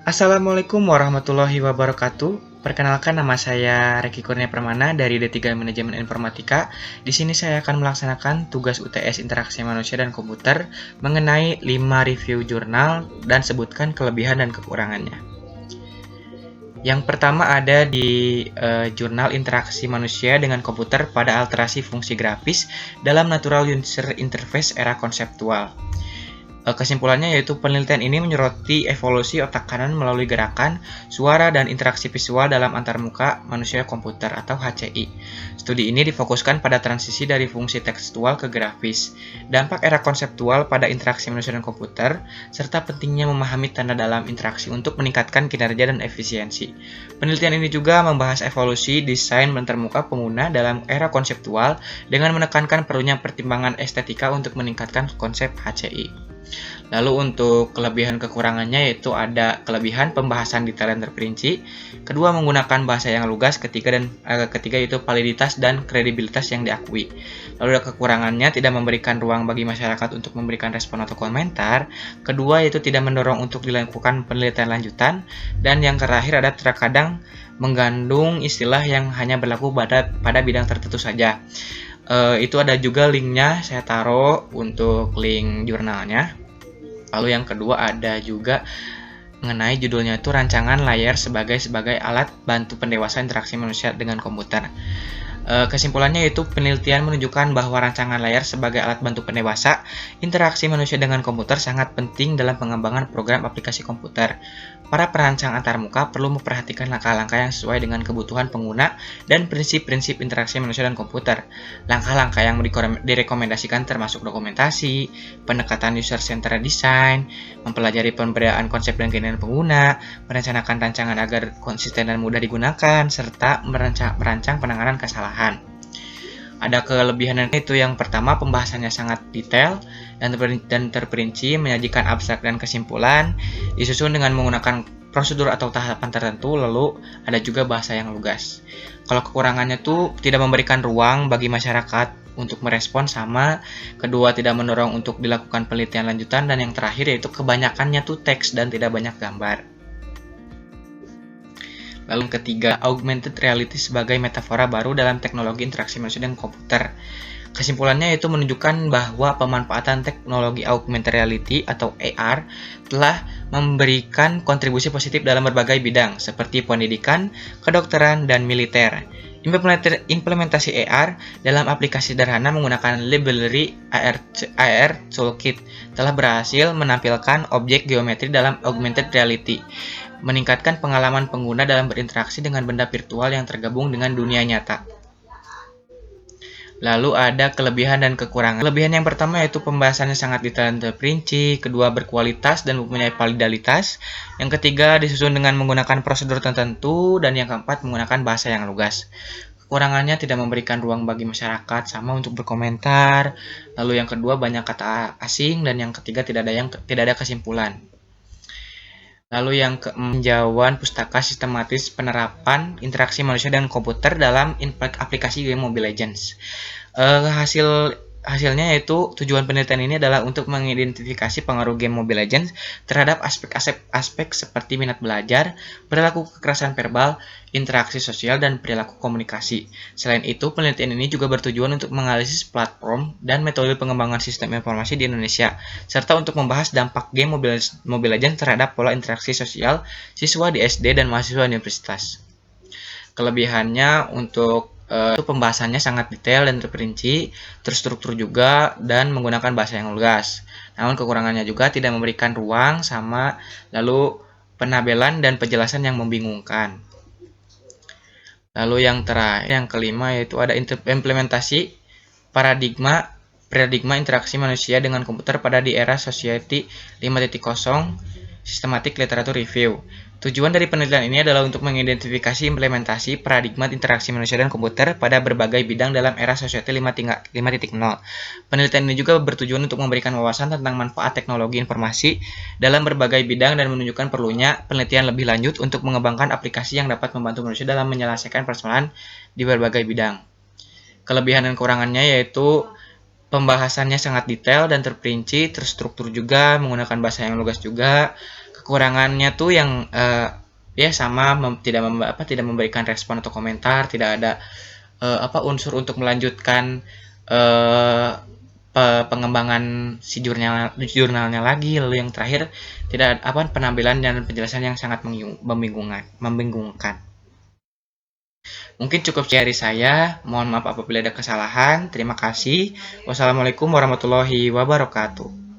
Assalamualaikum warahmatullahi wabarakatuh. Perkenalkan, nama saya Reki Kurnia Permana dari D3 Manajemen Informatika. Di sini saya akan melaksanakan tugas UTS Interaksi Manusia dan Komputer mengenai 5 review jurnal dan sebutkan kelebihan dan kekurangannya. Yang pertama ada di jurnal Interaksi Manusia dengan Komputer pada Alterasi Fungsi Grafis dalam Natural User Interface Era Konseptual. Kesimpulannya yaitu penelitian ini menyoroti evolusi otak kanan melalui gerakan, suara, dan interaksi visual dalam antarmuka manusia-komputer atau HCI. Studi ini difokuskan pada transisi dari fungsi tekstual ke grafis, dampak era konseptual pada interaksi manusia dan komputer, serta pentingnya memahami tanda dalam interaksi untuk meningkatkan kinerja dan efisiensi. Penelitian ini juga membahas evolusi desain antarmuka pengguna dalam era konseptual dengan menekankan perlunya pertimbangan estetika untuk meningkatkan konsep HCI. Lalu untuk kelebihan kekurangannya yaitu ada kelebihan pembahasan detail dan terperinci, kedua menggunakan bahasa yang lugas, ketiga yaitu validitas dan kredibilitas yang diakui. Lalu ada kekurangannya tidak memberikan ruang bagi masyarakat untuk memberikan respon atau komentar, kedua yaitu tidak mendorong untuk dilakukan penelitian lanjutan, dan yang terakhir ada terkadang mengandung istilah yang hanya berlaku pada bidang tertentu saja. Itu ada juga linknya, saya taruh untuk link jurnalnya. Lalu yang kedua ada juga mengenai judulnya itu rancangan layar sebagai alat bantu pendewasaan interaksi manusia dengan komputer. Kesimpulannya yaitu penelitian menunjukkan bahwa rancangan layar sebagai alat bantu pendewasa interaksi manusia dengan komputer sangat penting dalam pengembangan program aplikasi komputer. Para perancang antarmuka perlu memperhatikan langkah-langkah yang sesuai dengan kebutuhan pengguna dan prinsip-prinsip interaksi manusia dan komputer. Langkah-langkah yang direkomendasikan termasuk dokumentasi, pendekatan user-centered design, mempelajari pemberdayaan konsep dan keinginan pengguna, merencanakan rancangan agar konsisten dan mudah digunakan, serta merancang penanganan kesalahan. Ada kelebihan itu yang pertama, pembahasannya sangat detail dan terperinci, menyajikan abstrak dan kesimpulan, disusun dengan menggunakan prosedur atau tahapan tertentu, lalu ada juga bahasa yang lugas. Kalau kekurangannya tuh tidak memberikan ruang bagi masyarakat untuk merespon, sama kedua tidak mendorong untuk dilakukan penelitian lanjutan, dan yang terakhir yaitu kebanyakannya tuh teks dan tidak banyak gambar. Lalu yang ketiga, augmented reality sebagai metafora baru dalam teknologi interaksi manusia dan komputer. Kesimpulannya yaitu menunjukkan bahwa pemanfaatan teknologi augmented reality atau AR telah memberikan kontribusi positif dalam berbagai bidang seperti pendidikan, kedokteran, dan militer. Implementasi AR dalam aplikasi sederhana menggunakan library AR Toolkit telah berhasil menampilkan objek geometri dalam augmented reality, meningkatkan pengalaman pengguna dalam berinteraksi dengan benda virtual yang tergabung dengan dunia nyata. Lalu ada kelebihan dan kekurangan. Kelebihan yang pertama yaitu pembahasannya sangat detail dan terperinci, kedua berkualitas dan mempunyai validitas, yang ketiga disusun dengan menggunakan prosedur tertentu, dan yang keempat menggunakan bahasa yang lugas. Kekurangannya tidak memberikan ruang bagi masyarakat sama untuk berkomentar, lalu yang kedua banyak kata asing, dan yang ketiga tidak ada kesimpulan. Lalu yang keenam, pustaka sistematis penerapan interaksi manusia dan komputer dalam aplikasi game Mobile Legends. Hasilnya yaitu tujuan penelitian ini adalah untuk mengidentifikasi pengaruh game Mobile Legends terhadap aspek seperti minat belajar, perilaku kekerasan verbal, interaksi sosial, dan perilaku komunikasi. Selain itu, penelitian ini juga bertujuan untuk menganalisis platform dan metode pengembangan sistem informasi di Indonesia, serta untuk membahas dampak game Mobile Legends terhadap pola interaksi sosial siswa di SD dan mahasiswa universitas. Kelebihannya untuk itu pembahasannya sangat detail dan terperinci, terstruktur juga, dan menggunakan bahasa yang lugas. Namun kekurangannya juga tidak memberikan ruang sama lalu penabelan dan penjelasan yang membingungkan. Lalu yang terakhir, yang kelima yaitu ada implementasi paradigma interaksi manusia dengan komputer pada di era Society 5.0 Systematic Literature Review. Tujuan dari penelitian ini adalah untuk mengidentifikasi implementasi paradigma interaksi manusia dan komputer pada berbagai bidang dalam era Society 5.0. Penelitian ini juga bertujuan untuk memberikan wawasan tentang manfaat teknologi informasi dalam berbagai bidang dan menunjukkan perlunya penelitian lebih lanjut untuk mengembangkan aplikasi yang dapat membantu manusia dalam menyelesaikan persoalan di berbagai bidang. Kelebihan dan kekurangannya yaitu pembahasannya sangat detail dan terperinci, terstruktur juga, menggunakan bahasa yang lugas juga. Kekurangannya tuh yang ya sama tidak memberikan respon atau komentar, tidak ada unsur untuk melanjutkan eh, pengembangan si jurnalnya lagi. Lalu yang terakhir, tidak penampilan dan penjelasan yang sangat membingungkan. Mungkin cukup dari saya. Mohon maaf apabila ada kesalahan. Terima kasih. Wassalamualaikum warahmatullahi wabarakatuh.